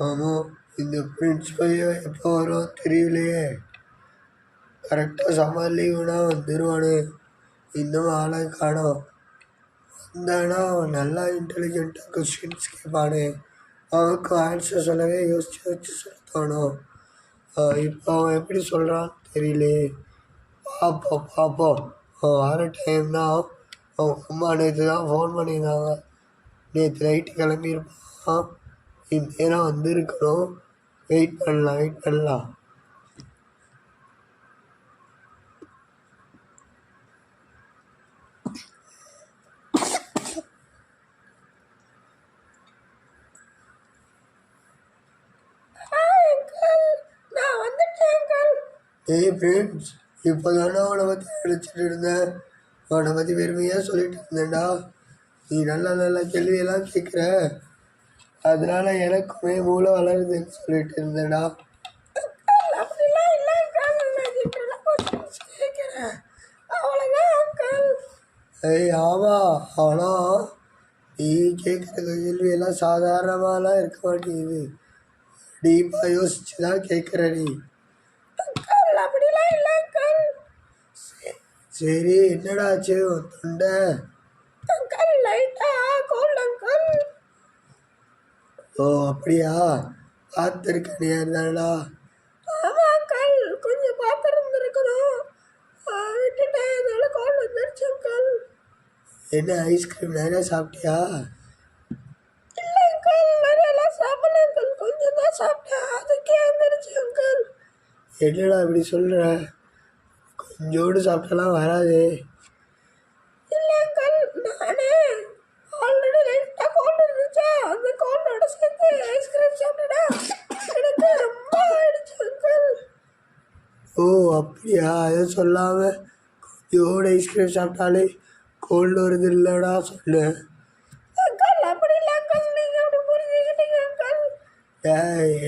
ஆமாம், இந்த பிரின்ஸ் பையன் எப்போ வரும் தெரியலையே. கரெக்டாக சம்மர் லீவுனா வந்துடுவானு, இன்னும் ஆளை காணோம். வந்தானா அவன் நல்லா இன்டெலிஜென்ட்டாக கொஸ்டின்ஸ் கேட்பானே, அவனுக்கு ஆன்சர் சொல்லவே யோசிச்சு யோசிச்சு சொல்லத்தோணும். இப்போ அவன் எப்படி சொல்கிறான்னு தெரியலையே. பார்ப்போம். அவன் வர டைம் தான். அவங்க அம்மா நேற்று தான் ஃபோன் பண்ணியிருந்தாங்க. நேற்று நைட்டு கிளம்பியிருப்பான், இந்நேரம் வந்திருக்கணும். வெயிட் பண்ணலாம். ஏய் ஃப்ரெண்ட்ஸ், இப்போ தானே அவனை பற்றி நினச்சிட்டு இருந்தேன். அவனை பற்றி பெருமையாக சொல்லிட்டு இருந்தேன்டா. நீ நல்ல கேள்வியெல்லாம் கேட்குற, அதனால எனக்குமே மூளை வளருதுன்னு சொல்லிட்டு இருந்தேன்டா. ஏய் ஆமாம், ஆனால் நீ கேட்குற கேள்வியெல்லாம் சாதாரணமாலாம் இருக்க மாட்டேங்குது. டீப்பாக யோசிச்சு தான் கேட்குற நீ. சரி, என்னடா ஆச்சு தொண்டை? ஓ அப்படியா, பார்த்துருக்கேன் இருந்தாடா. என்ன ஐஸ்கிரீம் நிறையா சாப்பிட்டியா? என்னடா இப்படி சொல்கிற? கொஞ்சோடு சாப்பிட்டாலாம் வராது. ஓ அப்படியா, அதை சொல்லாமல் கொஞ்சோடு ஐஸ்கிரீம் சாப்பிட்டாலே கோல்டு வருது இல்லைடா சொல்லு.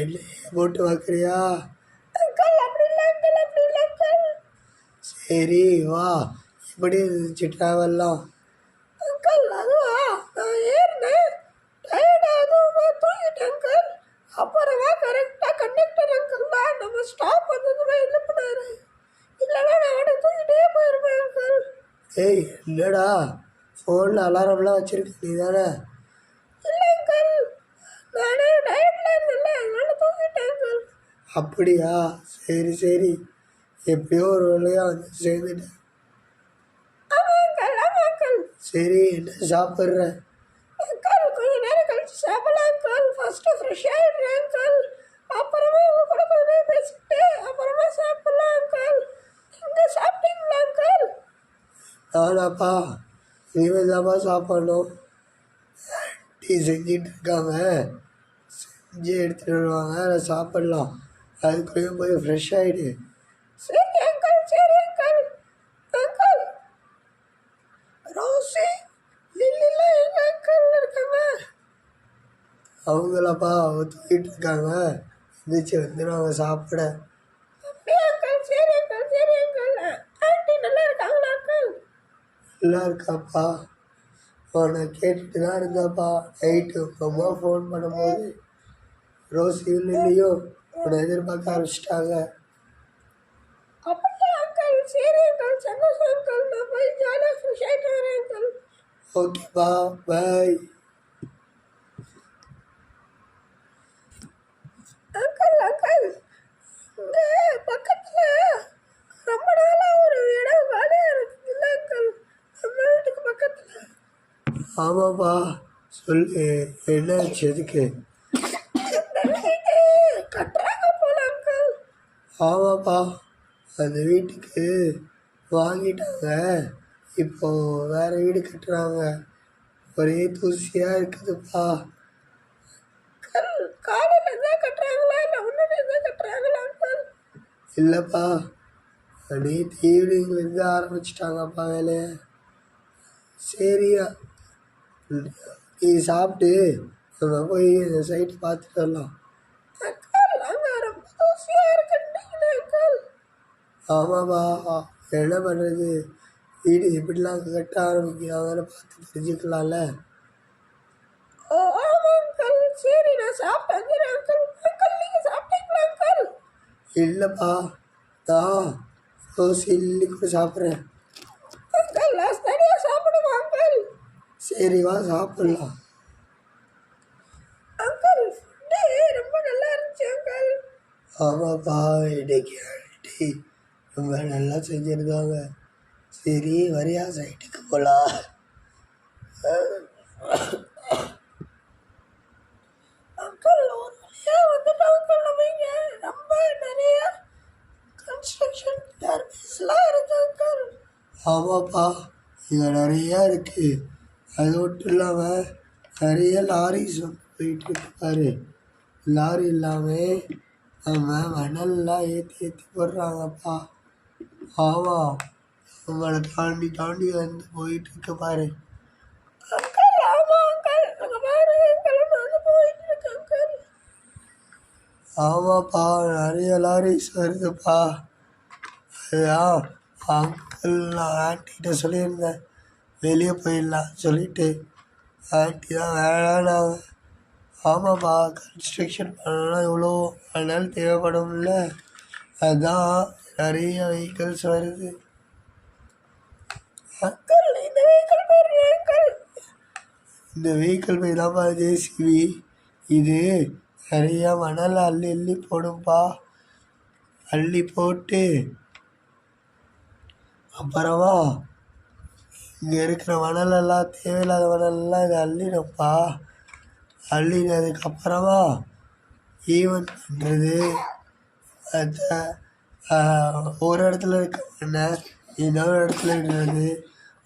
என்ன போட்டு பார்க்குறியா? சரி வா, எப்படி இருந்துச்சு ட்ராவல்லாம்? ஏய் இல்லைடா, ஃபோனில் அலாரம்லாம் வச்சுருக்க நீ தானே? அப்படியா, சரி, எப்படியோ ஒரு வழியாக வந்து சேர்ந்துட்டேன். சரி, என்ன சாப்பிட்ற? நானாப்பா, இனிமேல் தான்ப்பா சாப்பிடணும். டீ செஞ்சிட்டு இருக்காங்க, செஞ்சு எடுத்துகிட்டு வருவாங்க, அதை சாப்பிட்லாம். அதுக்குள்ளேயும் போய் ஃப்ரெஷ் ஆகிடு. அவங்களாப்பா அவங்க தூக்கிட்டு இருக்காங்க, எந்திரிச்சு வந்துடுவாங்க சாப்பிட. நல்லா இருக்காப்பா. அவனை கேட்டுட்டு தான் இருந்தாப்பா. நைட்டு உங்கள் அம்மா ஃபோன் பண்ணும்போது ரோஸ் இல்லையோ அவனை எதிர்பார்க்க ஆரம்பிச்சிட்டாங்க. ஓகேப்பா, பாய். ஆமாப்பா, சொல்லு, என்னாச்சு? எதுக்கு? ஆமாப்பா, அந்த வீட்டுக்கு வாங்கிட்டாங்க. இப்போ வேறு வீடு கட்டுறாங்க. ஒரே தூசியாக இருக்குதுப்பா. இல்லைப்பா, நேற்று ஈவினிங்லேருந்து ஆரம்பிச்சிட்டாங்கப்பா வேலையை. சரியா, நீ சாப்பிட்டு நம்ம போய் இந்த சைட்டு பார்த்துட்டு வரலாம். ஆமாப்பா, என்ன பண்ணுறது, வீடு எப்படிலாம் கட்ட ஆரம்பிக்கிறாங்கன்னு பார்த்து தெரிஞ்சுக்கலாம்ல. சரி, நான் சாப்பிட்டு வந்துடுறேன் அங்கிள். இல்லைப்பா, நான் சில்லி கூட சாப்பிட்றேன். அங்கிள் லாஸ்ட் நிறையா சாப்பிடுமா அங்கிள்? சரி வா சாப்பிட்லாம். அங்கிள் ஃபுட்டு ரொம்ப நல்லா இருந்துச்சு அங்கிள். ஆமாப்பா, இன்னைக்கு ஆண்டி ரொம்ப நல்லா செஞ்சுருக்காங்க. சரி வரியா சைட்டுக்கு போகலாம். அங்கிள் ஒரு வழியா வந்துட்டோம் அங்கிள். நம்ம இங்க ரொம்ப நிறைய கன்ஸ்ட்ரக்ஷன் சர்வீஸ்லாம் இருக்கு அங்கிள். ஆமாப்பா, இங்கே நிறையா இருக்குது. அது மட்டும் இல்லாமல் நிறைய லாரிஸ் போயிட்டுருக்கு பாரு. லாரி இல்லாமல் நம்ம மணல்லாம் ஏற்றி போடுறாங்கப்பா. ஆமாம், நம்மளை தாண்டி தாண்டி வந்து போயிட்டுருக்கு பாரு. அங்கிள் ஆமா அங்கிள், அங்க பாருங்க அங்கிள் வந்து போயிட்டு இருக்கு அங்கிள். ஆமாப்பா, நிறைய லாரிஸ் வருதுப்பா. அதுதான் அங்கிள் நான் ஆன்ட்டிகிட்ட சொல்லியிருந்தேன் வெளியே போயிடலாம் சொல்லிட்டு. ஆன்ட்டி தான் வேணாம். ஆமாப்பா, கன்ஸ்ட்ரக்ஷன் பண்ணணும்னா எவ்வளோ மணல் தேவைப்படும்ல, அதுதான் நிறைய வெஹிக்கிள்ஸ் வருது. அங்கிள் இந்த வெஹிக்கிள் பேர் அங்கிள். இந்த வெஹிக்கிள் போய் தான்ப்பா ஜேசிபி. இது நிறையா மணல் அள்ளி அள்ளி போடும்பா. அள்ளி போட்டு அப்புறமா இங்கே இருக்கிற மணலெல்லாம் தேவையில்லாத மணலெல்லாம் இதை அள்ளிடும்ப்பா. அள்ளினதுக்கப்புறமா ஈவன் பண்ணுறது, அதை ஒரு இடத்துல இருக்க மண்ணை இன்னொரு இடத்துல இடுறது.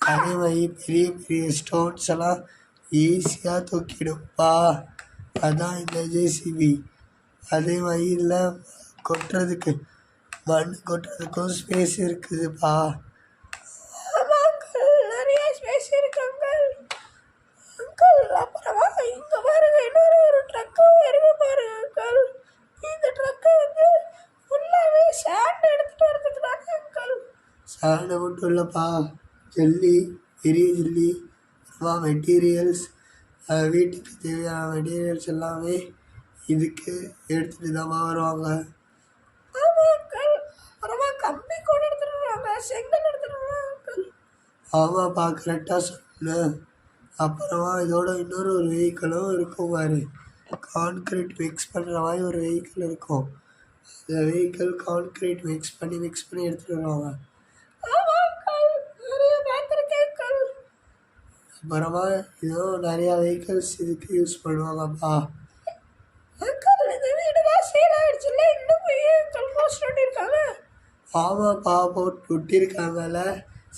அதே மாதிரி பெரிய பெரிய ஸ்டோன்ஸ் எல்லாம் ஈஸியாக தூக்கிடும்ப்பா. அதுதான் இந்த ஜேசிபி. அதே மாதிரி இதில் கொட்டுறதுக்கு மண் கொட்டுறதுக்கும் ஸ்பேஸ் இருக்குதுப்பா. ஆமா அங்கிள் நிறைய ஸ்பேஸ் இருக்கு அங்கிள். அங்கிள் அப்புறமா இங்க பாருங்க இன்னொரு ஒரு ட்ரக்கும் இருக்கு பாருங்க அங்கிள். இந்த ட்ரக்கு வந்து ஃபுல்லாவே சாண்ட் எடுத்துட்டு வரதுக்கு தானே அங்கிள். சாண்டை மட்டும் இல்லைப்பா, ஜல்லி, பெரிய ஜல்லி, அப்புறமா மெட்டீரியல்ஸ், வீட்டுக்கு தேவையான மெட்டீரியல்ஸ் எல்லாமே இதுக்கு எடுத்துகிட்டு தான் வருவாங்க. ஆமா அங்கிள், அப்புறமா கம்பி கூட எடுத்துட்டு வருவாங்க, செங்கல் எடுத்துட்டு வருவாங்க அங்கிள். ஆமாப்பா, கரெக்டாக சொன்னேன். அப்புறமா இதோட இன்னொரு ஒரு வெஹிக்கிளும் இருக்கும் பாரு. கான்க்ரீட் மிக்ஸ் பண்ணுற மாதிரி ஒரு வெஹிக்கிள் இருக்கும். அந்த வெஹிக்கிள் கான்க்ரீட் மிக்ஸ் பண்ணி எடுத்துகிட்டு வருவாங்க. ஆமா அங்கிள் நிறைய பார்த்துருக்கேன் அங்கிள். அப்புறமா இதுவும் நிறையா வெஹிக்கிள்ஸ் இதுக்கு யூஸ் பண்ணுவாங்கப்பா. அங்கிள் இந்த வீடு தான் சேல் ஆயிடுச்சுல்ல, இன்னும் போய் அங்கிள் போஸ்ட் பண்ணியிருக்காங்க. ஆமாப்பா, போட்டு விட்டிருக்காங்கல்ல.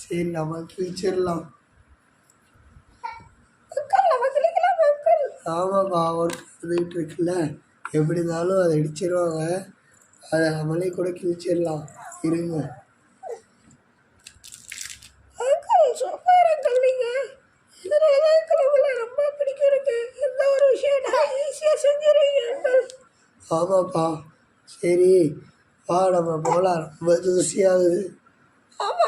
சரி நம்ம கிழிச்சிடலாம். அங்கிள் நம்ம கிளிக்கலாம் அங்கிள். ஆமாப்பா, ஒர்க் வந்துக்கிட்டு இருக்குல்ல, எப்படி இருந்தாலும் அதை இடிச்சிருவாங்க. அதை நம்மளே கூட கிழிச்சிடலாம். இருங்க. அங்கிள் சூப்பர் அங்கிள், நீங்க இதனால தான் அங்கிள் உங்களை ரொம்ப பிடிக்கும் எனக்கு. எந்த ஒரு விஷயம் ஈஸியாக செஞ்சிருவீங்க அங்கிள். ஆமாப்பா, சரி வா நம்ம போகலாம், ரொம்ப தூசியாகுது. ஆமா